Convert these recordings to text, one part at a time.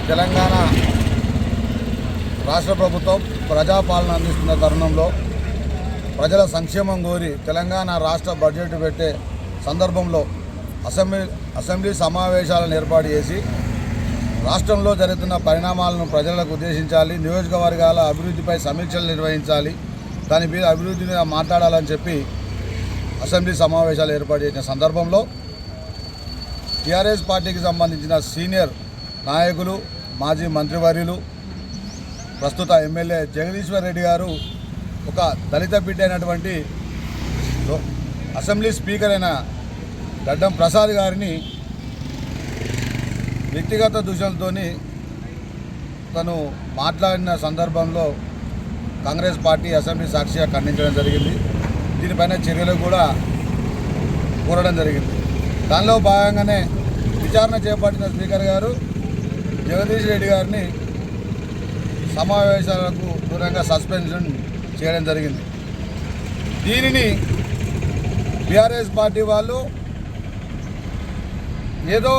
తెలంగాణ రాష్ట్ర ప్రభుత్వం ప్రజాపాలన అందిస్తున్న తరుణంలో ప్రజల సంక్షేమం కోరి తెలంగాణ రాష్ట్ర బడ్జెట్ పెట్టే సందర్భంలో అసెంబ్లీ సమావేశాలను ఏర్పాటు చేసి రాష్ట్రంలో జరుగుతున్న పరిణామాలను ప్రజలకు ఉద్దేశించాలి, నియోజకవర్గాల అభివృద్ధిపై సమీక్షలు నిర్వహించాలి, దాని మీద అభివృద్ధి మీద మాట్లాడాలని చెప్పి అసెంబ్లీ సమావేశాలు ఏర్పాటు చేసిన సందర్భంలో టీఆర్ఎస్ పార్టీకి సంబంధించిన సీనియర్ నాయకులు, మాజీ మంత్రివర్యులు, ప్రస్తుత ఎమ్మెల్యే జగదీశ్వర్ రెడ్డి గారు ఒక దళిత బిడ్డ అయినటువంటి అసెంబ్లీ స్పీకర్ అయిన గడ్డం ప్రసాద్ గారిని వ్యక్తిగత దూషణలతో తను మాట్లాడిన సందర్భంలో కాంగ్రెస్ పార్టీ అసెంబ్లీ సాక్షిగా ఖండించడం జరిగింది. దీనిపైన చర్యలు కూడా కోరడం జరిగింది. దానిలో భాగంగానే విచారణ చేపట్టిన స్పీకర్ గారు జగదీష్ రెడ్డి గారిని సమావేశాలకు దూరంగా సస్పెన్షన్ చేయడం జరిగింది. దీనిని బీఆర్ఎస్ పార్టీ వాళ్ళు ఏదో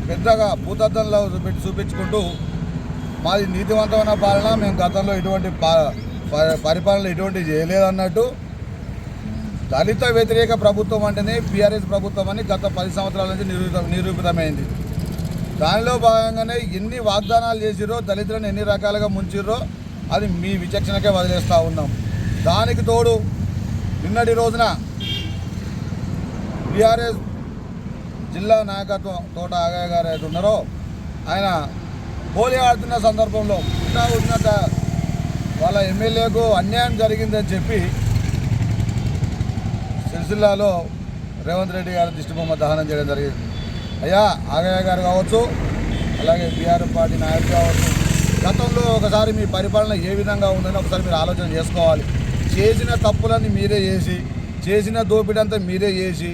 పెద్దగా భూతద్దంలో చూపించుకుంటూ మాది నీతివంతమైన పాలన, మేము గతంలో ఇటువంటి పరిపాలన ఇటువంటివి చేయలేదన్నట్టు దళిత వ్యతిరేక ప్రభుత్వం అంటేనే బీఆర్ఎస్ ప్రభుత్వం అని గత 10 సంవత్సరాల నుంచి నిరూపితమైంది. దానిలో భాగంగానే ఎన్ని వాగ్దానాలు చేసిరో, దళితులను ఎన్ని రకాలుగా ముంచిర్రో అది మీ విచక్షణకే వదిలేస్తూ ఉన్నాం. దానికి తోడు నిన్నటి రోజున బీఆర్ఎస్ జిల్లా నాయకత్వం తోట ఆగయ్య గారు అయితే ఉన్నారో ఆయన హోలీ ఆడుతున్న సందర్భంలో ఉన్నత వాళ్ళ ఎమ్మెల్యేకు అన్యాయం జరిగిందని చెప్పి సిరిసిల్లాలో రేవంత్ రెడ్డి గారి దిష్టిబొమ్మ దహనం చేయడం జరిగింది. అయ్యా ఆగయ్య గారు కావచ్చు, అలాగే బీఆర్ఎస్ పార్టీ నాయకులు కావచ్చు, గతంలో ఒకసారి మీ పరిపాలన ఏ విధంగా ఉందని ఒకసారి మీరు ఆలోచన చేసుకోవాలి. చేసిన తప్పులన్నీ మీరే చేసి, చేసిన దోపిడంతా మీరే చేసి,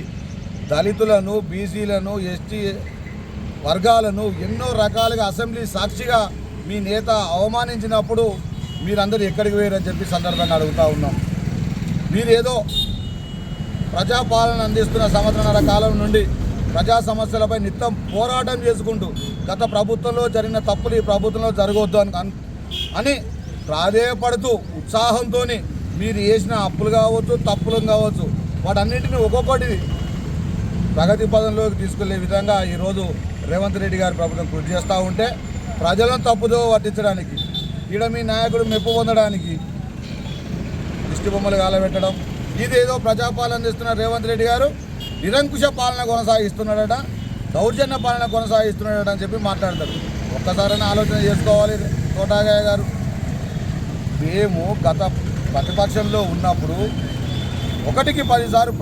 దళితులను, బీసీలను, ఎస్టీ వర్గాలను ఎన్నో రకాలుగా అసెంబ్లీ సాక్షిగా మీ నేత అవమానించినప్పుడు మీరందరూ ఎక్కడికి పోయారని చెప్పి సందర్భంగా అడుగుతూ ఉన్నాం. మీరేదో ప్రజాపాలన అందిస్తున్న సంవత్సరాల కాలం నుండి ప్రజా సమస్యలపై నిత్యం పోరాటం చేసుకుంటూ గత ప్రభుత్వంలో జరిగిన తప్పులు ఈ ప్రభుత్వంలో జరగవద్దు అని ప్రాధేయపడుతూ ఉత్సాహంతో మీరు చేసిన అప్పులు కావచ్చు, తప్పులు కావచ్చు, వాటన్నింటినీ ఒక్కొక్కటి ప్రగతి పదంలోకి తీసుకెళ్లే విధంగా ఈరోజు రేవంత్ రెడ్డి గారి ప్రభుత్వం కృషి చేస్తూ ఉంటే ప్రజలను తప్పుదో పట్టించడానికి, ఈడ మీ నాయకుడు మెప్పు పొందడానికి దిష్టి బొమ్మలు గాలబెట్టడం, ఇదేదో ప్రజాపాలన అందిస్తున్న రేవంత్ రెడ్డి గారు నిరంకుశ పాలన కొనసాగిస్తున్నాడట, దౌర్జన్య పాలన కొనసాగిస్తున్నాడట అని చెప్పి మాట్లాడతారు. ఒక్కసారైనా ఆలోచన చేసుకోవాలి తోటాగయ్య గారు. మేము గత ప్రతిపక్షంలో ఉన్నప్పుడు 1కి 10 సార్లు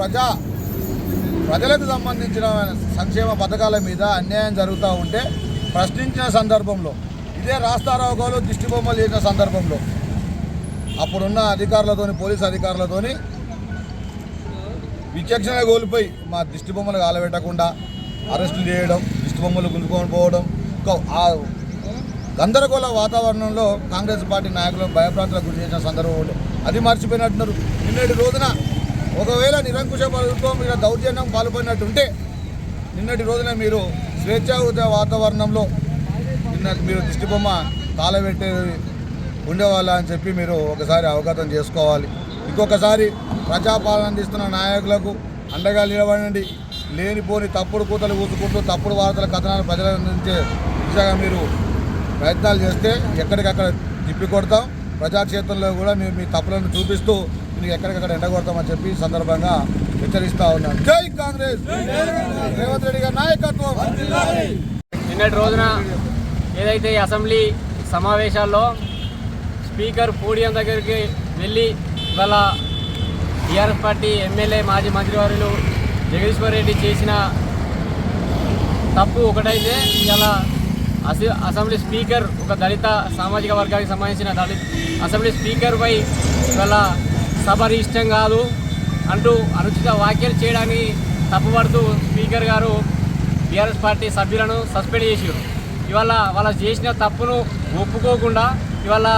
ప్రజలకు సంబంధించిన సంక్షేమ పథకాల మీద అన్యాయం జరుగుతూ ఉంటే ప్రశ్నించిన సందర్భంలో, ఇదే రాస్తారోకోలు దిష్టి బొమ్మలు చేసిన సందర్భంలో అప్పుడున్న అధికారులతోని, పోలీసు అధికారులతోని విచక్షణ కోల్పోయి మా దిష్టి బొమ్మలు కాలబెట్టకుండా అరెస్టులు చేయడం, దిష్టి బొమ్మలు గుంజుకొని పోవడం, ఆ గందరగోళ వాతావరణంలో కాంగ్రెస్ పార్టీ నాయకులు భయప్రాంతాలకు గురి చేసిన సందర్భంలో అది మర్చిపోయినట్టున్నారు. నిన్నటి రోజున ఒకవేళ నిరంకుశ ప్రభుత్వం మీద దౌర్జన్యం పాల్పడినట్టుంటే నిన్నటి రోజున మీరు స్వేచ్ఛాయుత వాతావరణంలో మీరు దిష్టి బొమ్మ కాలబెట్టే ఉండేవాళ్ళ అని చెప్పి మీరు ఒకసారి అవగతం చేసుకోవాలి. ఇంకొకసారి ప్రజాపాలన అందిస్తున్న నాయకులకు అండగా నిలబడండి. లేనిపోని తప్పుడు కూతలు కూసుకుంటూ తప్పుడు వార్తల కథనాలు ప్రజలకు అందించే దిశగా మీరు ప్రయత్నాలు చేస్తే ఎక్కడికక్కడ తిప్పికొడతాం. ప్రజాక్షేత్రంలో కూడా మీరు మీ తప్పులను చూపిస్తూ మీకు ఎక్కడికక్కడ ఎండగొడతామని చెప్పి సందర్భంగా హెచ్చరిస్తూ ఉన్నాను. జై కాంగ్రెస్, రేవంత్ రెడ్డి గారి నాయకత్వం. నిన్నటి రోజున ఏదైతే ఈ అసెంబ్లీ సమావేశాల్లో స్పీకర్ పోడియం దగ్గరికి వెళ్ళి ఇవాళ టీఆర్ఎస్ పార్టీ ఎమ్మెల్యే, మాజీ మంత్రివర్యులు జగదీశ్వర్ రెడ్డి చేసిన తప్పు ఒకటైతే ఇలా అసెంబ్లీ స్పీకర్ ఒక దళిత సామాజిక వర్గానికి సంబంధించిన అసెంబ్లీ స్పీకర్పై ఇవాళ సభ ఇష్టం కాదు అంటూ అనుచిత వ్యాఖ్యలు చేయడానికి తప్పుపడుతూ స్పీకర్ గారు బీఆర్ఎస్ పార్టీ సభ్యులను సస్పెండ్ చేసారు. ఇవాళ వాళ్ళు చేసిన తప్పును ఒప్పుకోకుండా ఇవాళ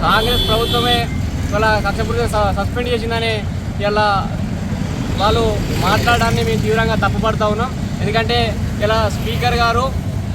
కాంగ్రెస్ ప్రభుత్వమే ఇవాళ కక్షపూరిత సస్పెండ్ చేసిందని ఇవాళ వాళ్ళు మాట్లాడడాన్ని మేము తీవ్రంగా తప్పుపడుతూ ఉన్నాం. ఎందుకంటే ఇలా స్పీకర్ గారు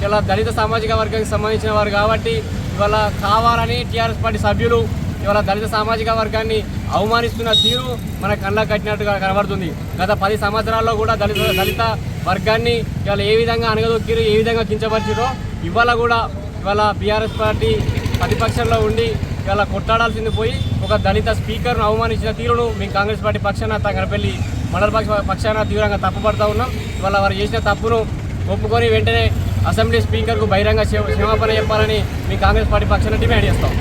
ఇలా దళిత సామాజిక వర్గానికి సంబంధించిన వారు కాబట్టి ఇవాళ కావాలని టీఆర్ఎస్ పార్టీ సభ్యులు ఇవాళ దళిత సామాజిక వర్గాన్ని అవమానిస్తున్న తీరు మన కళ్ళకు కట్టినట్టుగా కనబడుతుంది. గత 10 సంవత్సరాల్లో కూడా దళిత వర్గాన్ని ఇవాళ ఏ విధంగా అణగదొక్కిరు, ఏ విధంగా కించపరిచారో ఇవాళ బీఆర్ఎస్ పార్టీ ప్రతిపక్షంలో ఉండి ఇవాళ కొట్లాడాల్సింది పోయి ఒక దళిత స్పీకర్ను అవమానించిన తీరును మేము కాంగ్రెస్ పార్టీ పక్షాన తంగరపల్లి మండల పక్షాన తీవ్రంగా తప్పుపడుతూ ఉన్నాం. ఇవాళ వారు చేసిన తప్పును ఒప్పుకొని వెంటనే అసెంబ్లీ స్పీకర్కు బహిరంగ క్షమాపణ చెప్పాలని మేము కాంగ్రెస్ పార్టీ పక్షాన డిమాండ్ చేస్తాం.